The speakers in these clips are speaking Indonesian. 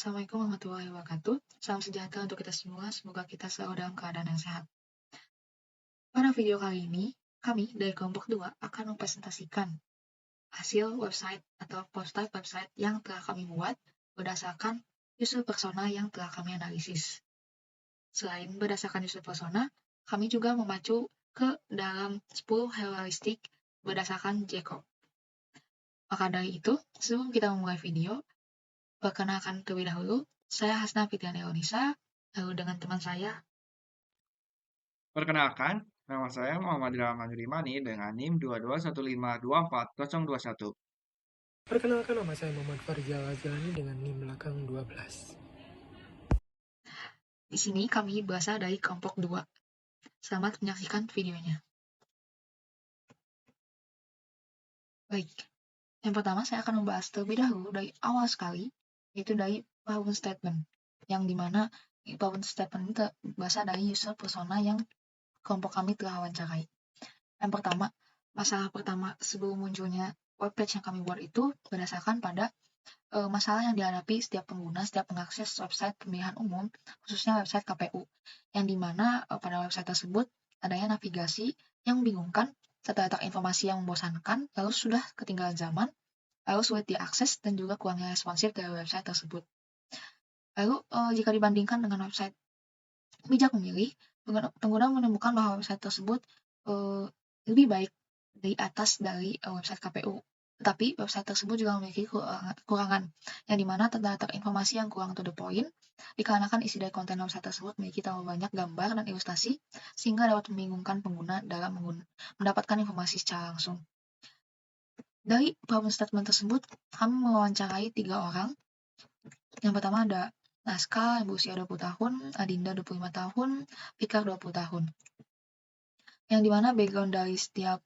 Assalamualaikum warahmatullahi wabarakatuh. Salam sejahtera untuk kita semua. Semoga kita selalu dalam keadaan yang sehat. Pada video kali ini, kami dari kelompok 2 akan mempresentasikan hasil website atau poster website yang telah kami buat berdasarkan user persona yang telah kami analisis. Selain berdasarkan user persona, kami juga memacu ke dalam 10 heuristik berdasarkan Jacob. Maka dari itu, sebelum kita memulai video, perkenalkan terlebih dahulu, saya Hasna Fitriana Elnisa, lalu dengan teman saya. Perkenalkan, nama saya Muhammad Rahman Rimani dengan NIM 22152424021. Perkenalkan, nama saya Muhammad Farzal Azlani dengan NIM belakang 12. Di sini kami berasal dari kelompok 2. Selamat menyaksikan videonya. Baik, yang pertama saya akan membahas terlebih dahulu dari awal sekali, yaitu dari problem statement, yang dimana problem statement itu berasal dari user persona yang kelompok kami telah wawancarai. Yang pertama, masalah pertama sebelum munculnya webpage yang kami buat itu berdasarkan pada masalah yang dihadapi setiap pengguna setiap mengakses website pemilihan umum, khususnya website KPU, yang dimana pada website tersebut adanya navigasi yang membingungkan, serta informasi yang membosankan, lalu sudah ketinggalan zaman, lalu sulit diakses, dan juga kurangnya responsif dari website tersebut. Lalu jika dibandingkan dengan website bijak memilih, pengguna menemukan bahwa website tersebut lebih baik di atas dari website KPU. Tetapi website tersebut juga memiliki kekurangan, yang dimana terdapat informasi yang kurang to the point, dikarenakan isi dari konten website tersebut memiliki terlalu banyak gambar dan ilustrasi, sehingga dapat membingungkan pengguna dalam mendapatkan informasi secara langsung. Dari problem statement tersebut, kami mewawancarai 3 orang. Yang pertama ada Naska yang berusia 20 tahun, Adinda 25 tahun, Fikar 20 tahun. Yang dimana background dari setiap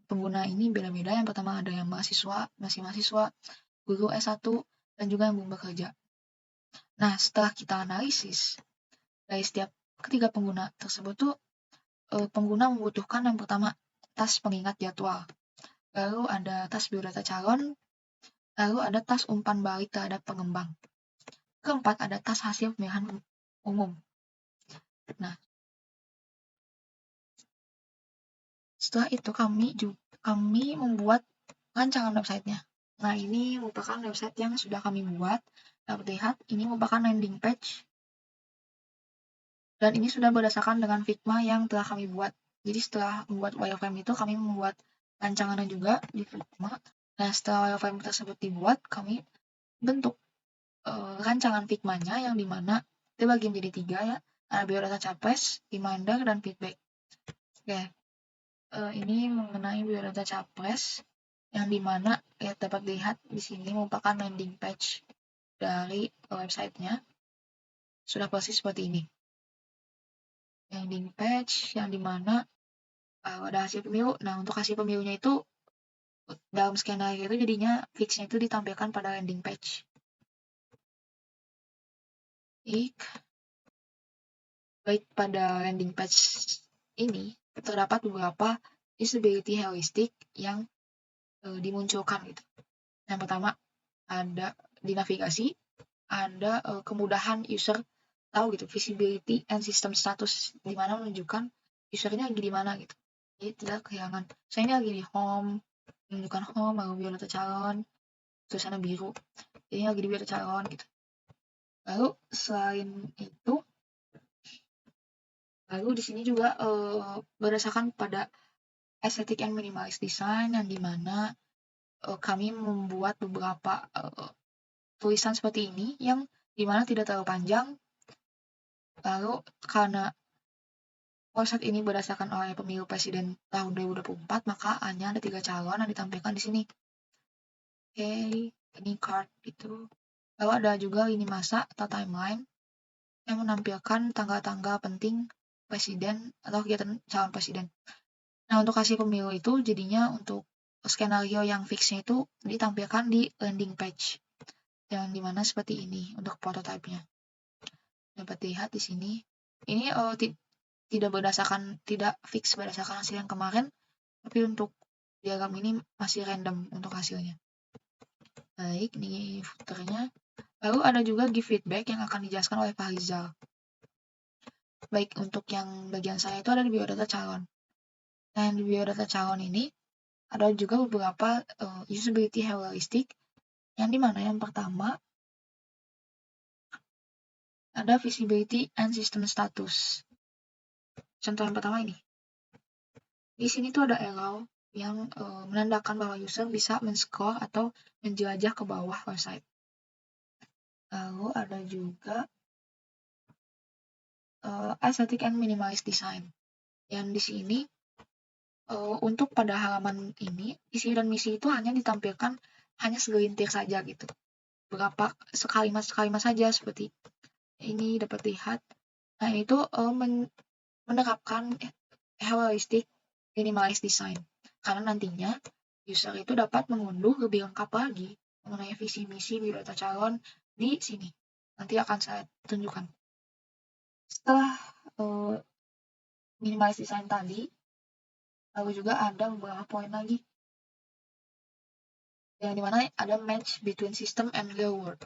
pengguna ini beda-beda. Yang pertama ada yang masih mahasiswa, guru S1, dan juga yang belum bekerja. Nah, setelah kita analisis dari setiap ketiga pengguna tersebut tuh, pengguna membutuhkan yang pertama tas pengingat jadwal, lalu ada tas biodata calon, lalu ada tas umpan balik terhadap pengembang. Keempat, ada tas hasil pemilihan umum. Nah, setelah itu kami membuat rancangan websitenya. Nah, ini merupakan website yang sudah kami buat. Dapat lihat, ini merupakan landing page. Dan ini sudah berdasarkan dengan Figma yang telah kami buat. Jadi setelah membuat wireframe itu, kami membuat rancangannya juga di Figma. Nah, setelah wireframe tersebut dibuat, kami bentuk rancangan Figma-nya yang dimana dibagi menjadi 3 ya. Ada biodata capres, reminder, dan feedback. Oke, ini mengenai biodata capres yang dimana ya dapat dilihat di sini merupakan landing page dari websitenya. Sudah persis seperti ini. Landing page yang dimana ada hasil pemilu. Nah, untuk hasil pemilunya itu dalam skenario itu jadinya fixnya itu ditampilkan pada landing page. Baik pada landing page ini terdapat beberapa usability heuristik yang dimunculkan gitu. Yang pertama ada di navigasi, ada kemudahan user tahu gitu visibility and system status, di mana menunjukkan usernya lagi di mana gitu. Jadi tidak kehilangan. Saya ini lagi di home, menunjukkan home, lalu biodata calon, tulisannya biru. Jadi lagi di biodata calon gitu. Lalu selain itu, di sini juga berdasarkan pada aesthetic and minimalist design yang dimana kami membuat beberapa tulisan seperti ini yang dimana tidak terlalu panjang. Lalu karena website ini berdasarkan oleh pemilu presiden tahun 2024, maka hanya ada 3 calon yang ditampilkan di sini. Oke, ini card gitu. Lalu ada juga lini masa atau timeline yang menampilkan tanggal-tanggal penting presiden atau kegiatan calon presiden. Nah, untuk hasil pemilu itu jadinya untuk skenario yang fixnya itu ditampilkan di landing page yang dimana seperti ini untuk prototipenya. Dapat dilihat di sini. Ini tidak fix berdasarkan hasil yang kemarin, tapi untuk diagram ini masih random untuk hasilnya. Baik, ini footernya. Lalu ada juga give feedback yang akan dijelaskan oleh Pak Rizal. Baik, untuk yang bagian saya itu ada di biodata calon. Nah, di biodata calon ini ada juga beberapa usability heuristic yang dimana yang pertama ada visibility and system status. Contoh yang pertama ini. Di sini tuh ada arrow yang menandakan bahwa user bisa men-scroll atau menjelajah ke bawah website. Lalu ada juga aesthetic and minimalist design. Yang di sini untuk pada halaman ini visi dan misi itu hanya ditampilkan hanya segelintir saja gitu. Berapa sekalimat saja seperti ini dapat lihat. Nah, itu menerapkan heuristic minimalist design. Karena nantinya user itu dapat mengunduh lebih lengkap lagi mengenai visi misi biodata calon di sini. Nanti akan saya tunjukkan. Setelah minimalist design tadi, lalu juga ada beberapa poin lagi yang dimana ada match between system and real world.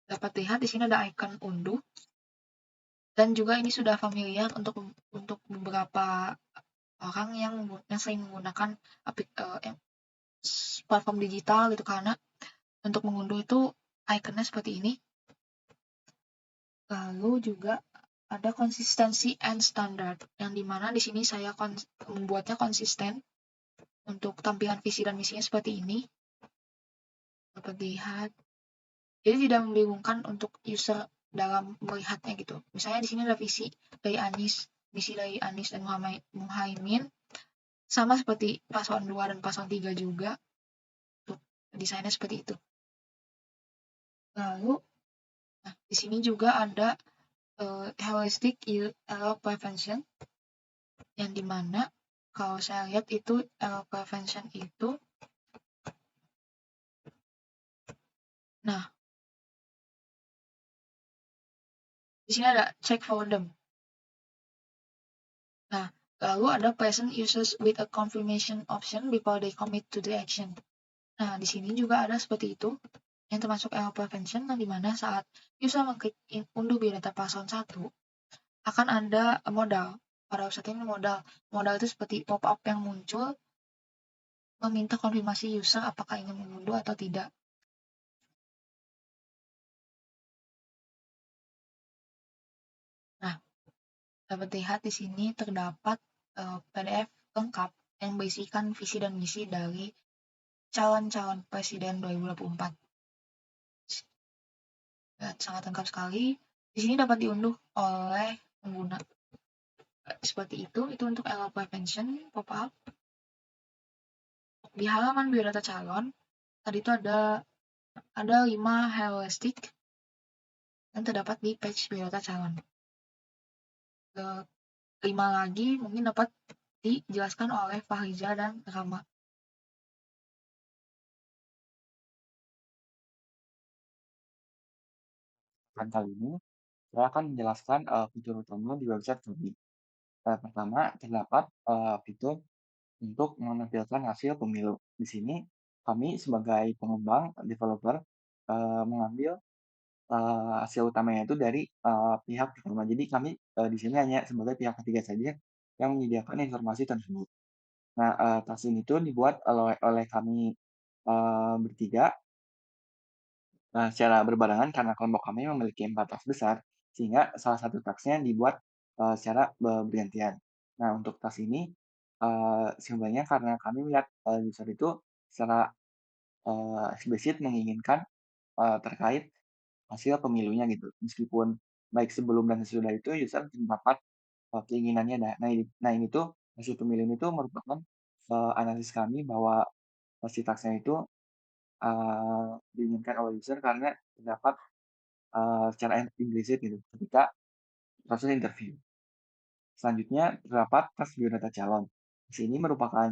Dapat lihat di sini ada icon unduh dan juga ini sudah familiar untuk beberapa orang yang sering menggunakan platform digital gitu karena untuk mengunduh itu ikonnya seperti ini. Lalu juga ada konsistensi and standard yang dimana di sini saya membuatnya konsisten untuk tampilan visi dan misinya seperti ini. Dapat lihat. Jadi tidak membingungkan untuk user dalam melihatnya gitu. Misalnya di sini ada visi dari Anis, misi dari Anis dan Muhaimin sama seperti paslon 2 dan paslon 3 juga. Untuk desainnya seperti itu. Lalu di sini juga ada heuristic error prevention yang dimana kalau saya lihat itu error prevention itu di sini ada check for them. Nah, lalu ada present users with a confirmation option before they commit to the action. Nah, di sini juga ada seperti itu yang termasuk error prevention yang dimana saat user mengklik unduh biodata paslon 1 akan ada modal. Pada website ini modal itu seperti pop-up yang muncul meminta konfirmasi user apakah ingin mengunduh atau tidak. Nah, dapat lihat di sini terdapat PDF lengkap yang berisikan visi dan misi dari calon-calon presiden 2024. Ya, sangat lengkap sekali. Di sini dapat diunduh oleh pengguna. Seperti itu untuk error prevention pop-up. Di halaman biodata calon, tadi itu ada 5 heuristic yang terdapat di page biodata calon. 5 lagi mungkin dapat dijelaskan oleh Fahriza dan Rama. Kali ini saya akan menjelaskan fitur utama di website kami. Pertama, terdapat fitur untuk menampilkan hasil pemilu. Di sini kami sebagai pengembang developer mengambil hasil utamanya itu dari pihak pertama. Jadi kami di sini hanya sebagai pihak ketiga saja yang menyediakan informasi tersebut. Nah, tas ini tuh dibuat oleh kami bertiga secara berbarengan karena kelompok kami memiliki 4 tas besar, sehingga salah satu tasnya dibuat secara bergantian. Nah, untuk tas ini sebenarnya karena kami melihat user itu secara eksplisit menginginkan terkait hasil pemilunya gitu. Meskipun baik sebelum dan sesudah itu user mendapat keinginannya. Nah ini tuh hasil pemilu itu merupakan analisis kami bahwa si taksnya itu diinginkan oleh user karena terdapat secara implisit gitu ketika proses interview. Selanjutnya terdapat tes biodata calon. Di sini merupakan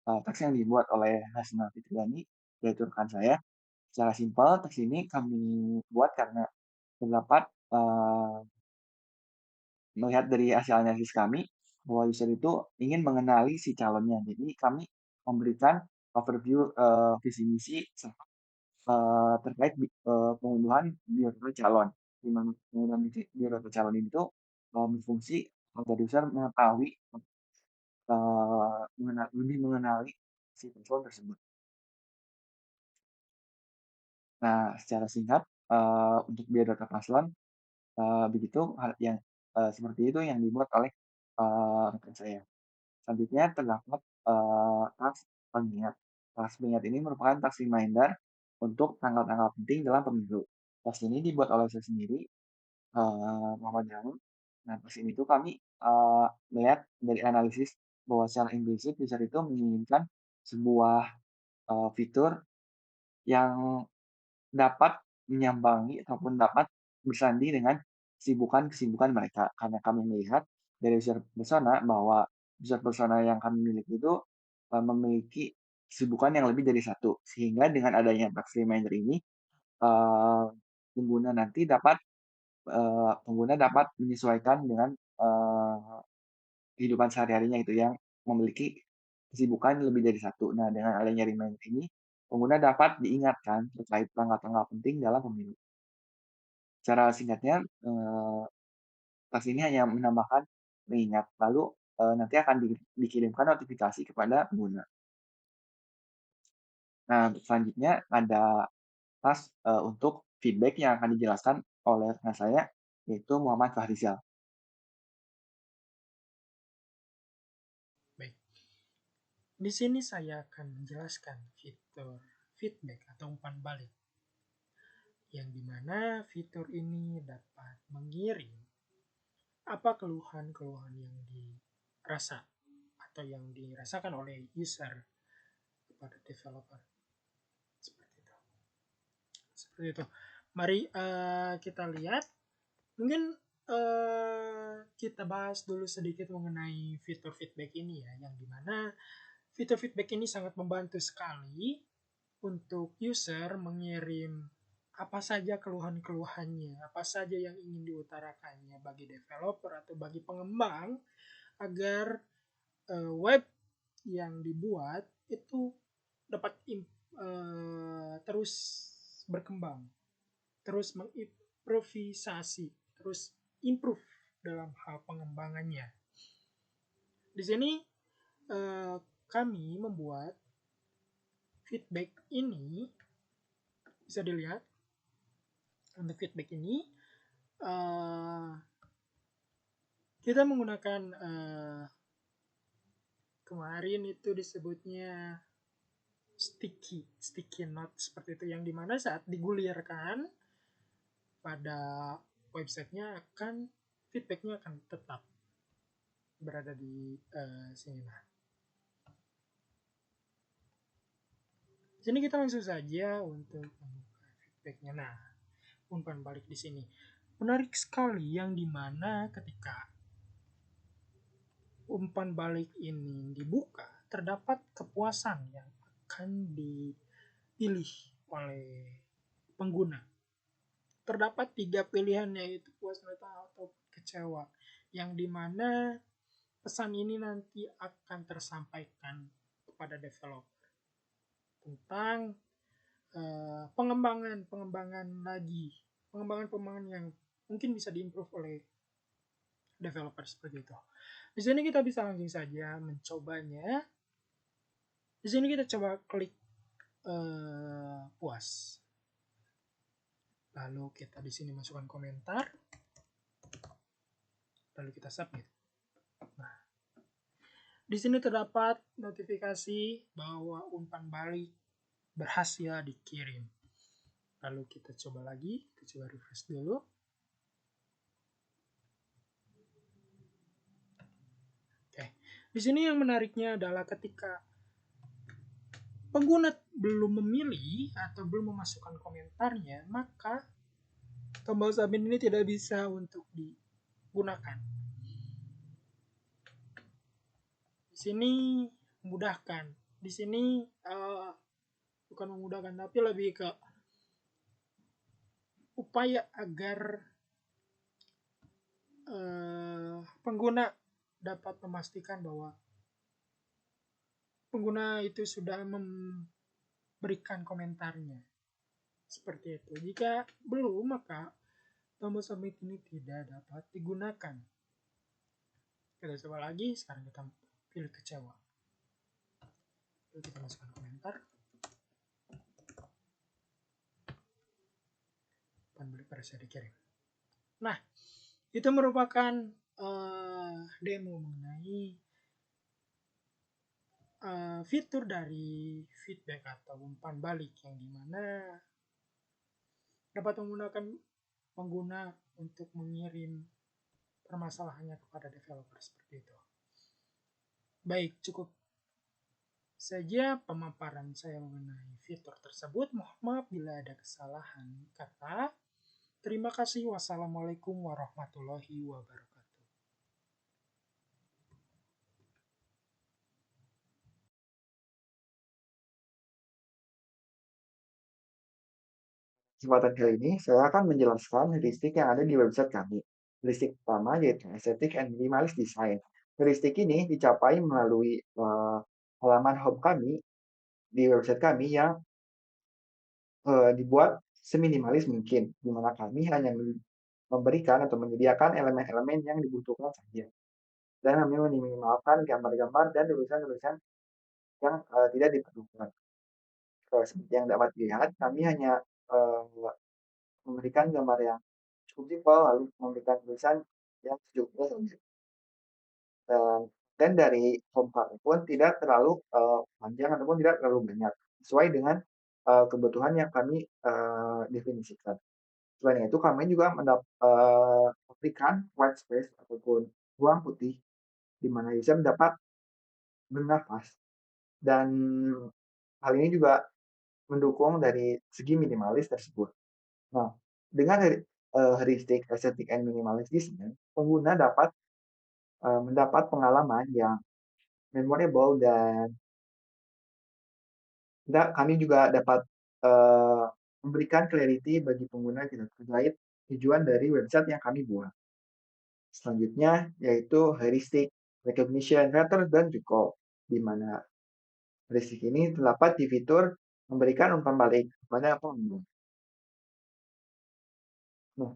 teks yang dibuat oleh Hasna Fitriani, yaitu rekan saya. Secara simpel, teks ini kami buat karena terdapat melihat dari hasil analisis kami bahwa user itu ingin mengenali si calonnya. Jadi kami memberikan overview visi misi terkait pengunduhan biodata calon, di mana pengunduhan biodata calon ini tuh berfungsi agar user mengetahui lebih mengenali si paslon tersebut. Nah, secara singkat untuk biodata paslon begitu hal yang seperti itu yang dibuat oleh rekan saya. Selanjutnya terdapat task pengingat. Task pengingat ini merupakan task reminder untuk tanggal-tanggal penting dalam pemilu. Task ini dibuat oleh saya sendiri, Muhammad Jamu. Nah, pas ini tuh kami melihat dari analisis bahwa secara implisit user itu menginginkan sebuah fitur yang dapat menyambangi ataupun dapat bersandi dengan kesibukan-kesibukan mereka. Karena kami melihat dari user persona bahwa user persona yang kami miliki itu memiliki kesibukan yang lebih dari satu. Sehingga dengan adanya task reminder ini, eh, pengguna dapat menyesuaikan dengan kehidupan sehari-harinya itu yang memiliki kesibukan lebih dari satu. Nah, dengan adanya reminder ini, pengguna dapat diingatkan terkait tanggal-tanggal penting dalam pemilu. Cara singkatnya, task ini hanya menambahkan mengingat, lalu nanti akan dikirimkan notifikasi kepada pengguna. Nah, selanjutnya ada task untuk feedback yang akan dijelaskan oleh rekan saya, yaitu Muhammad Fahrizal. Baik, di sini saya akan menjelaskan fitur feedback atau umpan balik, yang dimana fitur ini dapat mengirim apa keluhan-keluhan yang dirasa atau yang dirasakan oleh user kepada developer. Seperti itu. Mari kita lihat. Mungkin kita bahas dulu sedikit mengenai fitur feedback ini ya, yang dimana fitur feedback ini sangat membantu sekali untuk user mengirim apa saja keluhan-keluhannya, apa saja yang ingin diutarakannya bagi developer atau bagi pengembang, agar web yang dibuat itu dapat terus berkembang, terus mengimprovisasi, terus improve dalam hal pengembangannya. Di sini kami membuat feedback ini, bisa dilihat untuk feedback ini kita menggunakan kemarin itu disebutnya sticky note seperti itu, yang dimana saat digulirkan pada websitenya feedbacknya akan tetap berada di sini. Nah, sini kita langsung saja untuk membuka feedbacknya. Nah, umpan balik di sini menarik sekali, yang dimana ketika umpan balik ini dibuka, terdapat kepuasan yang akan dipilih oleh pengguna. Terdapat 3 pilihan, yaitu puas atau kecewa, yang dimana pesan ini nanti akan tersampaikan kepada developer tentang pengembangan yang mungkin bisa diimprove oleh developer seperti itu. Di sini kita bisa langsung saja mencobanya. Di sini kita coba klik puas. Lalu kita di sini masukkan komentar. Lalu kita submit. Nah, di sini terdapat notifikasi bahwa umpan balik berhasil dikirim. Lalu kita coba lagi, kita coba refresh dulu. Oke. Di sini yang menariknya adalah ketika pengguna belum memilih atau belum memasukkan komentarnya, maka tombol submit ini tidak bisa untuk digunakan. Di sini memudahkan. Di sini bukan memudahkan, tapi lebih ke upaya agar pengguna dapat memastikan bahwa pengguna itu sudah memberikan komentarnya. Seperti itu. Jika belum, maka tombol submit ini tidak dapat digunakan. Kita coba lagi, sekarang kita pilih kecewa. Lalu kita masukkan komentar. Umpan balik pada saya dikirim. Nah, itu merupakan demo mengenai fitur dari feedback atau umpan balik yang dimana dapat menggunakan pengguna untuk mengirim permasalahannya kepada developer seperti itu. Baik, cukup saja pemaparan saya mengenai fitur tersebut. Mohon maaf bila ada kesalahan kata. Terima kasih. Wassalamualaikum warahmatullahi wabarakatuh. Kesempatan kali ini, saya akan menjelaskan heuristik yang ada di website kami. Heuristik pertama yaitu Aesthetic and Minimalist Design. Heuristik ini dicapai melalui halaman home kami di website kami yang dibuat seminimalis mungkin, di mana kami hanya memberikan atau menyediakan elemen-elemen yang dibutuhkan saja. Dan kami meminimalkan gambar-gambar dan tulisan-tulisan yang tidak diperlukan. Seperti yang dapat dilihat, kami hanya memberikan gambar yang cukup simpel, lalu memberikan tulisan yang secukupnya saja. Dan dari home kami pun tidak terlalu panjang ataupun tidak terlalu banyak, sesuai dengan kebutuhan yang kami definisikan. Selain itu, kami juga memberikan white space ataupun ruang putih di mana user dapat bernafas. Dan hal ini juga mendukung dari segi minimalis tersebut. Nah, dengan heuristik aesthetic and minimalist design, pengguna dapat mendapat pengalaman yang memorable dan kami juga dapat memberikan clarity bagi pengguna kita terkait tujuan dari website yang kami buat. Selanjutnya yaitu heuristic recognition rather than recall, di mana heuristik ini terdapat di fitur memberikan umpan balik kepada pengguna. Nah,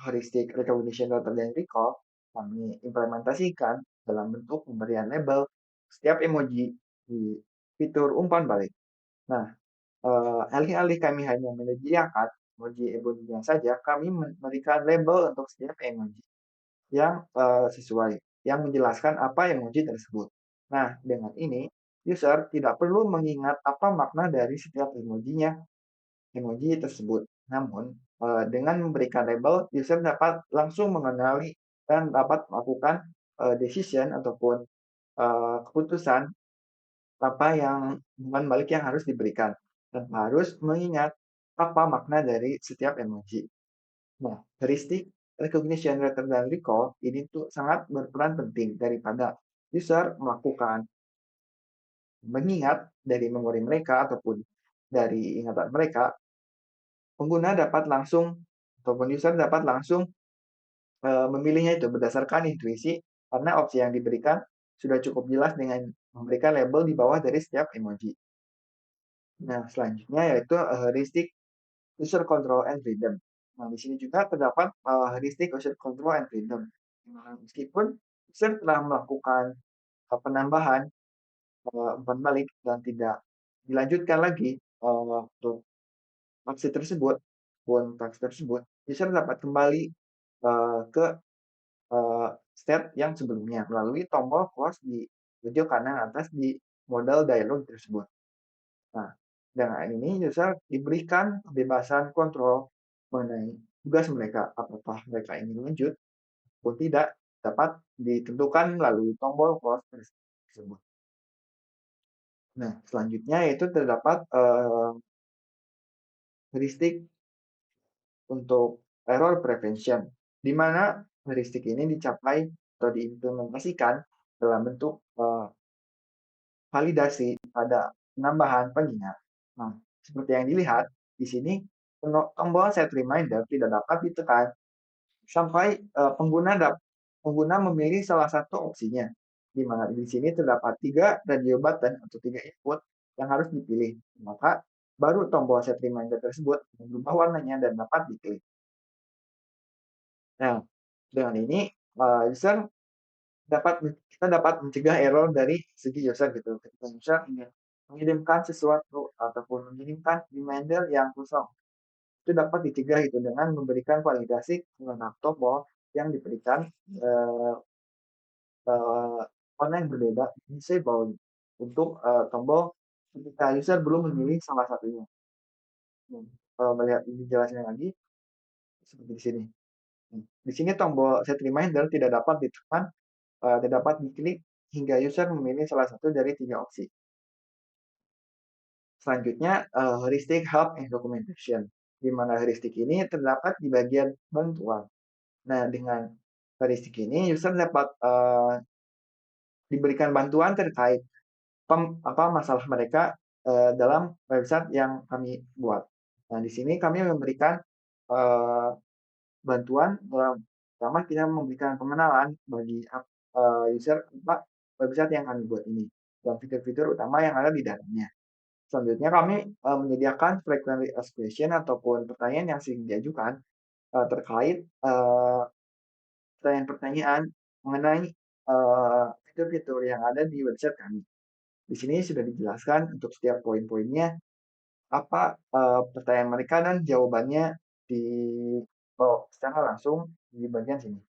heuristic recognition rather than recall kami implementasikan dalam bentuk pemberian label setiap emoji di fitur umpan balik. Nah, alih-alih kami hanya menyediakan emoji-emojinya saja, kami memberikan label untuk setiap emoji yang sesuai, yang menjelaskan apa emoji tersebut. Nah, dengan ini, user tidak perlu mengingat apa makna dari setiap emoji tersebut. Namun, dengan memberikan label, user dapat langsung mengenali dan dapat melakukan decision ataupun keputusan apa yang umpan balik yang harus diberikan, dan harus mengingat apa makna dari setiap emoji. Nah, heuristic recognition rather than recall ini tuh sangat berperan penting daripada user mengingat dari memori mereka ataupun dari ingatan mereka, pengguna dapat langsung ataupun user dapat langsung memilihnya itu berdasarkan intuisi karena opsi yang diberikan sudah cukup jelas dengan memberikan label di bawah dari setiap emoji. Nah, selanjutnya yaitu heuristic user control and freedom. Nah, di sini juga terdapat heuristic user control and freedom. Meskipun user telah melakukan penambahan umpan balik dan tidak dilanjutkan lagi untuk aksi tersebut, user dapat kembali ke state yang sebelumnya melalui tombol close di pojok kanan atas di modal dialog tersebut. Nah, dengan ini user diberikan kebebasan kontrol mengenai tugas mereka, apakah mereka ingin lanjut ataupun tidak, dapat ditentukan melalui tombol close tersebut. Nah, selanjutnya yaitu terdapat heuristik untuk error prevention, di mana heuristik ini dicapai atau diimplementasikan dalam bentuk validasi pada penambahan pengingat. Nah, seperti yang dilihat di sini, tombol set reminder tidak dapat ditekan sampai pengguna memilih salah satu opsinya, di mana di sini terdapat 3 radio button atau 3 input yang harus dipilih. Maka baru tombol set reminder tersebut berubah warnanya dan dapat diklik. Nah, dengan ini user kita dapat mencegah error dari segi user gitu. Ketika user ingin mengirimkan sesuatu ataupun mengirimkan reminder yang kosong, itu dapat dicegah itu dengan memberikan validasi menggunakan tombol yang diberikan eh, warna yang berbeda disable untuk tombol ketika user belum memilih salah satunya. Kalau melihat lebih jelasnya lagi seperti di sini. Di sini tombol set reminder tidak dapat ditekan, tidak dapat diklik hingga user memilih salah satu dari 3 opsi. Selanjutnya, heuristic help and documentation, di mana heuristic ini terdapat di bagian bantuan. Nah, dengan heuristic ini user dapat diberikan bantuan terkait masalah mereka dalam website yang kami buat. Nah, di sini kami memberikan bantuan dalam pertama kita memberikan pengenalan bagi user website yang kami buat ini dan fitur-fitur utama yang ada di dalamnya. Selanjutnya kami menyediakan frequently asked question ataupun pertanyaan yang sering diajukan terkait pertanyaan-pertanyaan mengenai fitur-fitur yang ada di website kami. Di sini sudah dijelaskan untuk setiap poin-poinnya apa pertanyaan mereka dan jawabannya di secara langsung di bagian sini.